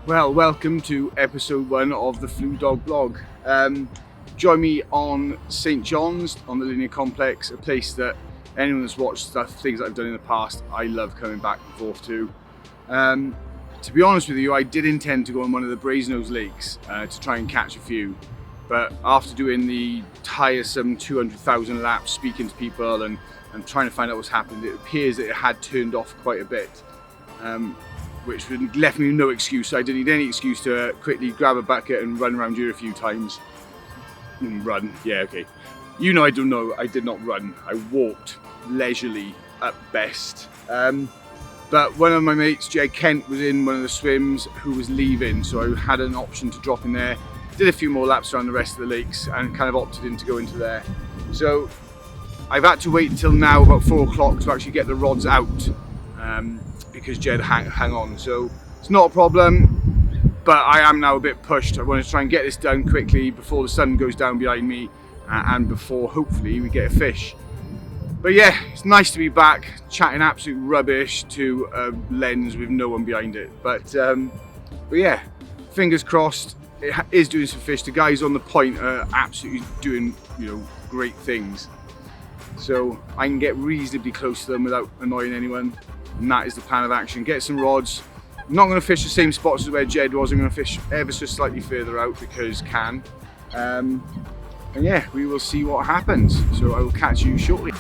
Well, welcome to episode 1 of the Flewdog blog. Join me on StJohns on the Linear Complex, a place that anyone that's watched things that I've done in the past, I love coming back and forth to. To be honest with you, I did intend to go on one of the Brasenose lakes to try and catch a few, but after doing the tiresome 200,000 laps speaking to people and trying to find out what's happened, it appears that it had turned off quite a bit. Which left me no excuse. I didn't need any excuse to quickly grab a bucket and run around here a few times. Run, yeah, okay. You know I did not run. I walked leisurely at best. But one of my mates, Jed Kent, was in one of the swims who was leaving, so I had an option to drop in there. Did a few more laps around the rest of the lakes and kind of opted in to go into there. So I've had to wait until now, about 4 o'clock, to actually get the rods out. Because Jed hang on, so it's not a problem, but I am now a bit pushed. I want to try and get this done quickly before the sun goes down behind me and before hopefully we get a fish. But yeah, it's nice to be back chatting absolute rubbish to a lens with no one behind it, but yeah, fingers crossed it is doing some fish. The guys on the point are absolutely doing, you know, great things, so I can get reasonably close to them without annoying anyone. And that is the plan of action. Get some rods. I'm not going to fish the same spots as where Jed was. I'm going to fish ever so slightly further out because can. And yeah, we will see what happens. So I will catch you shortly.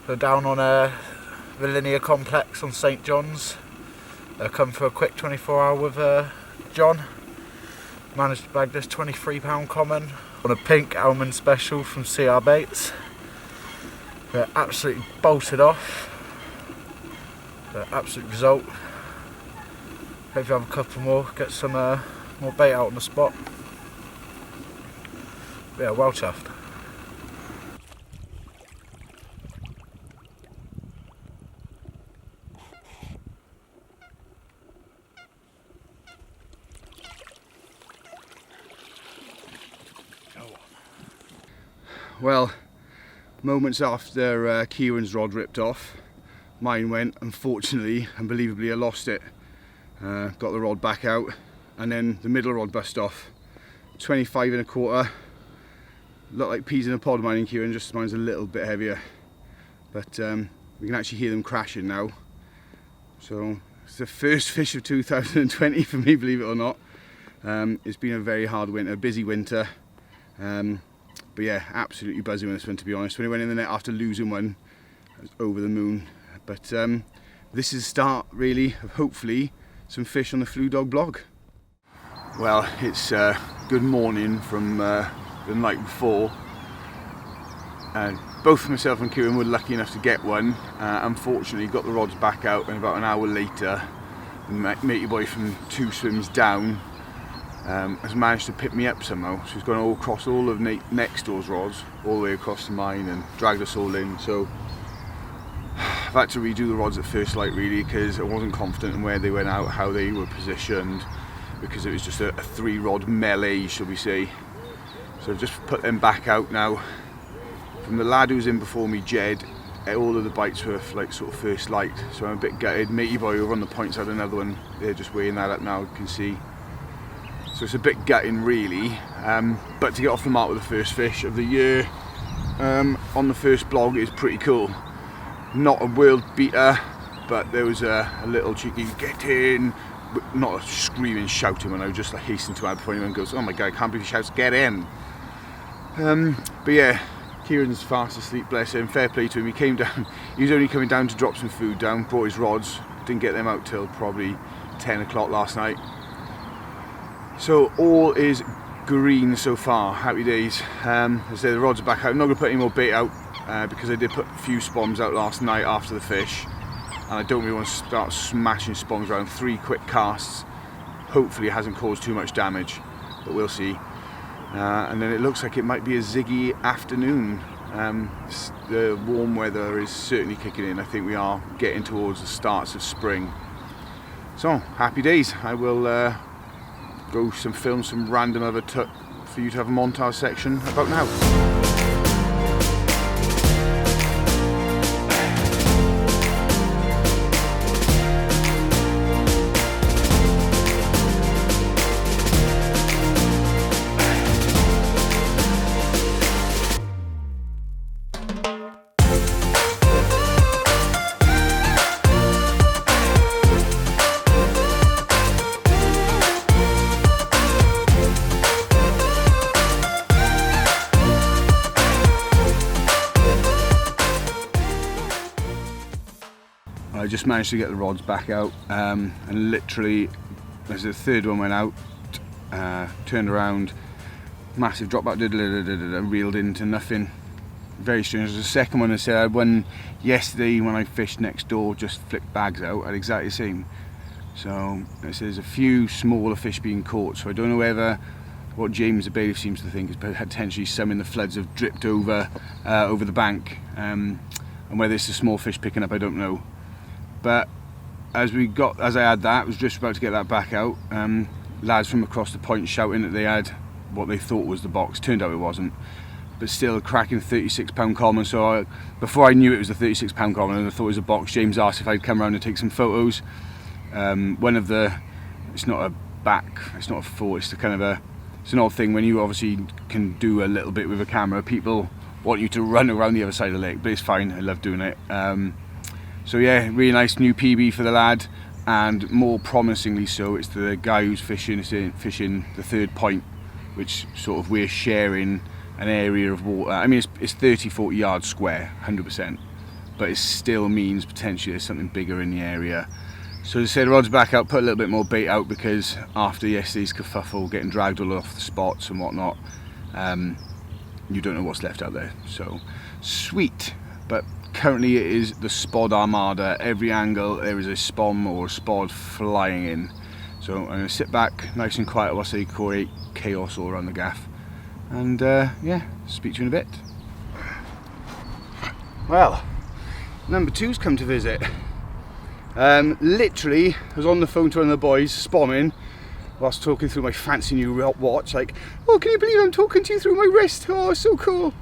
So down on the Linear Complex on StJohns. Come for a quick 24-hour with John. Managed to bag this £23 common on a pink almond special from CR Baits. They're absolutely bolted off. The absolute result. Hope you have a couple more, get some more bait out on the spot. Yeah, well chuffed. Well, moments after Kieran's rod ripped off, mine went. Unfortunately, unbelievably, I lost it. Got the rod back out, and then the middle rod bust off. 25 1/4. Looked like peas in a pod, mine and Kieran, just mine's a little bit heavier. But we can actually hear them crashing now. So it's the first fish of 2020 for me, believe it or not. It's been a very hard winter, busy winter. But yeah, absolutely buzzing with this one, to be honest. When I went in the net after losing one, I was over the moon. But this is the start, really, of hopefully some fish on the Flewdog blog. Well, it's good morning from the night before. Both myself and Kieran were lucky enough to get one. Unfortunately, got the rods back out, and about an hour later, the matey boy from 2 swims down has managed to pick me up somehow. So he's gone all across all of next door's rods, all the way across to mine, and dragged us all in. So I've had to redo the rods at first light, really, because I wasn't confident in where they went out, how they were positioned, because it was just a 3-rod melee, shall we say. So I've just put them back out now. From the lad who's in before me, Jed, all of the bites were like sort of first light, so I'm a bit gutted. Matey boy over on the points had another one. They're just weighing that up now, you can see. So it's a bit gutting really, but to get off the mark with the first fish of the year on the first blog is pretty cool. Not a world beater, but there was a little cheeky get in, not a screaming shouting when I was just like hastening to add before anyone goes, oh my god, I can't believe he shouts get in. But yeah, Kieran's fast asleep, bless him, fair play to him. He came down, he was only coming down to drop some food down, brought his rods, didn't get them out till probably 10 o'clock last night. So all is green so far, happy days. As I say, the rods are back out. I'm not going to put any more bait out because I did put a few spoms out last night after the fish, and I don't really want to start smashing spoms around. 3 quick casts, hopefully it hasn't caused too much damage, but we'll see. And then it looks like it might be a ziggy afternoon. The warm weather is certainly kicking in. I think we are getting towards the starts of spring. So, happy days. I will go film some random other for you to have a montage section about now. I just managed to get the rods back out, and literally as the third one went out, turned around, massive drop back, reeled into nothing. Very strange. The second one, I said, I had one yesterday when I fished next door, just flicked bags out, I had exactly the same. So there's a few smaller fish being caught, so I don't know whether what James the bailiff seems to think is potentially some in the floods have dripped over the bank, and whether it's a small fish picking up, I don't know. But as I had that, I was just about to get that back out, lads from across the point shouting that they had what they thought was the box. Turned out it wasn't, but still a cracking 36-pound common. So before I knew it was a 36-pound common and I thought it was a box, James asked if I'd come around and take some photos. It's not a back, it's not a forward, it's it's an odd thing when you obviously can do a little bit with a camera. People want you to run around the other side of the lake, but it's fine, I love doing it. So yeah, really nice new PB for the lad, and more promisingly so, it's the guy who's fishing the third point, which sort of we're sharing an area of water. I mean, it's 30-40 yards square, 100%, but it still means potentially there's something bigger in the area. So as I said, the rod's back out, put a little bit more bait out because after yesterday's kerfuffle, getting dragged all off the spots and whatnot, you don't know what's left out there. So sweet, but currently it is the spod armada. Every angle there is a spom or a spod flying in. So I'm going to sit back nice and quiet whilst they create chaos all around the gaff, and yeah, speak to you in a bit. Well, number 2's come to visit. Literally, I was on the phone to one of the boys, spomming, whilst talking through my fancy new watch, like, oh, can you believe I'm talking to you through my wrist? Oh, so cool.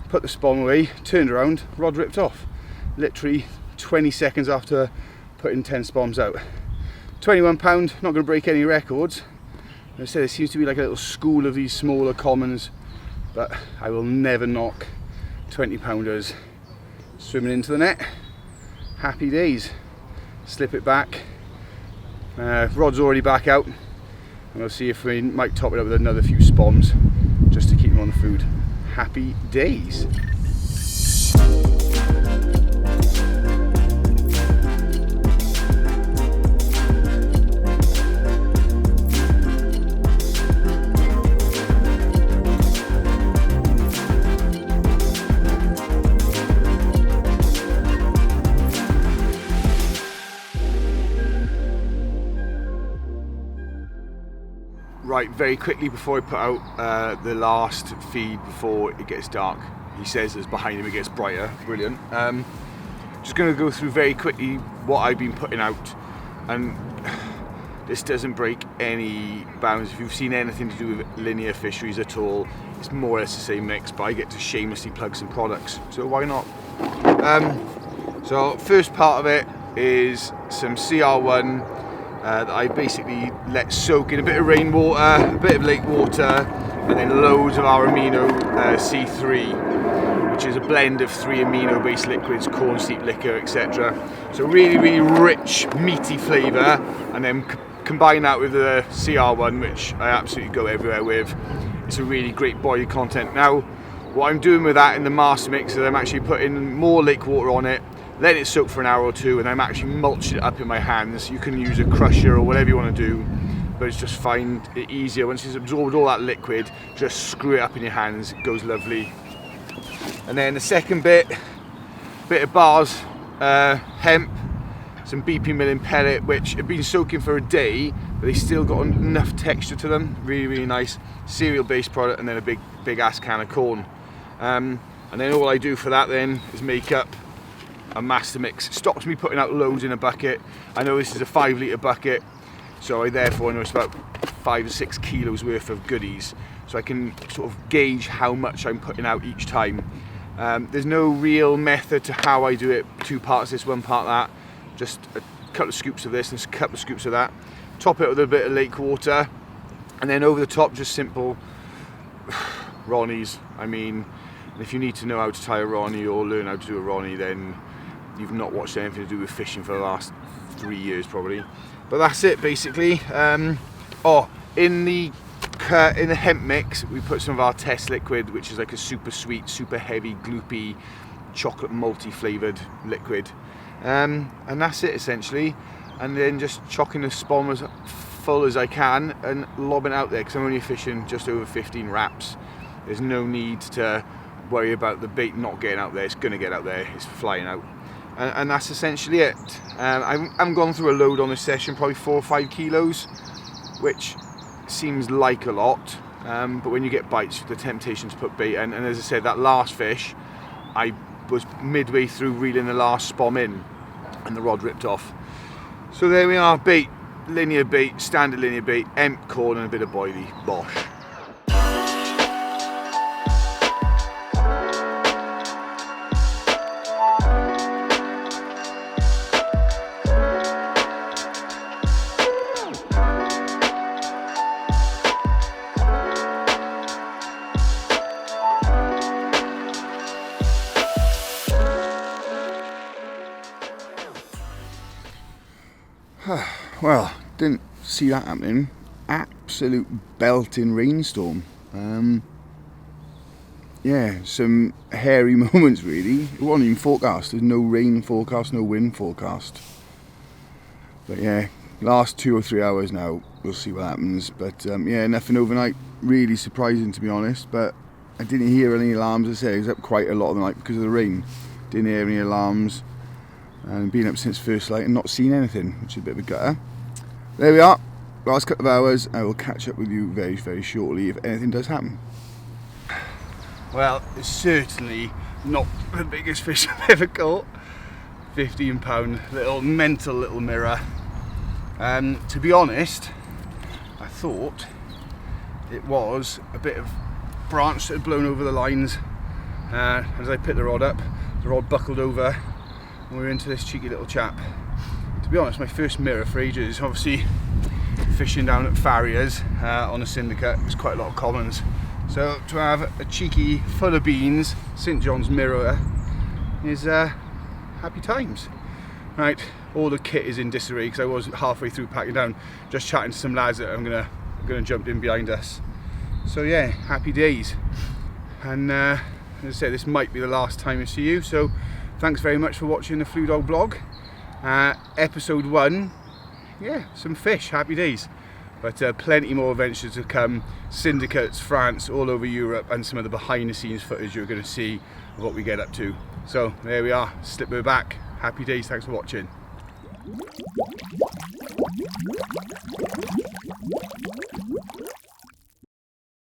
Put the spom away, turned around, rod ripped off. Literally 20 seconds after putting 10 spoms out. £21, not going to break any records. As I said, there seems to be like a little school of these smaller commons, but I will never knock 20-pounders swimming into the net. Happy days. Slip it back. Rod's already back out, and we'll see if we might top it up with another few spoms just to keep them on the food. Happy days. Right, very quickly before I put out the last feed before it gets dark, he says as behind him it gets brighter, brilliant. Just going to go through very quickly what I've been putting out, and this doesn't break any bounds. If you've seen anything to do with linear fisheries at all, it's more or less the same mix, but I get to shamelessly plug some products, so why not? So first part of it is some CR1 that I basically let soak in a bit of rainwater, a bit of lake water, and then loads of our amino C3, which is a blend of 3 amino based liquids, corn seep liquor, etc. So really rich meaty flavour, and then combine that with the CR1, which I absolutely go everywhere with. It's a really great body content. Now what I'm doing with that in the master mix is I'm actually putting more lake water on it, let it soak for an hour or two, and I'm actually mulching it up in my hands. You can use a crusher or whatever you want to do, but it's just find it easier once it's absorbed all that liquid. Just screw it up in your hands, it goes lovely. And then the second bit of bars, hemp, some BP milling pellet, which have been soaking for a day, but they still got enough texture to them. Really nice cereal based product, and then a big ass can of corn. And then all I do for that then is make up a master mix. It stops me putting out loads in a bucket. I know this is a 5 litre bucket, so I therefore know it's about 5 or 6 kilos worth of goodies, so I can sort of gauge how much I'm putting out each time. There's no real method to how I do it. 2 parts this, 1 part that. Just a couple of scoops of this and a couple of scoops of that. Top it with a bit of lake water, and then over the top just simple Ronnies. I mean, if you need to know how to tie a Ronnie or learn how to do a Ronnie, then you've not watched anything to do with fishing for the last 3 years probably. But that's it basically. In the hemp mix we put some of our test liquid, which is like a super sweet, super heavy, gloopy, chocolate malty flavoured liquid. And that's it essentially. And then just chocking the spawn as full as I can and lobbing it out there, because I'm only fishing just over 15 wraps. There's no need to worry about the bait not getting out there. It's going to get out there, it's flying out. And that's essentially it. I haven't gone through a load on this session, probably 4 or 5 kilos, which seems like a lot, but when you get bites, the temptation to put bait in. And as I said, that last fish, I was midway through reeling the last spom in and the rod ripped off. So there we are, bait, linear bait, standard linear bait, hemp, corn and a bit of boilie, bosh. Well, didn't see that happening. Absolute belting rainstorm. Yeah, some hairy moments really. It wasn't even forecast. There's no rain forecast, no wind forecast. But yeah, last 2 or 3 hours now, we'll see what happens. But yeah, nothing overnight. Really surprising to be honest. But I didn't hear any alarms. I say I was up quite a lot of the night because of the rain. Didn't hear any alarms. And been up since first light and not seen anything, which is a bit of a gutter. There we are, last couple of hours. I will catch up with you very shortly if anything does happen. Well, it's certainly not the biggest fish I've ever caught. 15-pound mental little mirror. To be honest, I thought it was a bit of branch that had blown over the lines. As I picked the rod up, the rod buckled over. And we're into this cheeky little chap. To be honest, my first mirror for ages. Obviously, fishing down at Farriers on a syndicate, there's quite a lot of commons. So to have a cheeky, full of beans, StJohns mirror is happy times. Right, all the kit is in disarray because I was halfway through packing down, just chatting to some lads that I'm gonna jump in behind us. So yeah, happy days. And as I said, this might be the last time I see you. So thanks very much for watching the Flewdog blog. Episode 1, yeah, some fish, happy days. But plenty more adventures to come, syndicates, France, all over Europe, and some of the behind the scenes footage you're going to see of what we get up to. So there we are, slipper back, happy days, thanks for watching.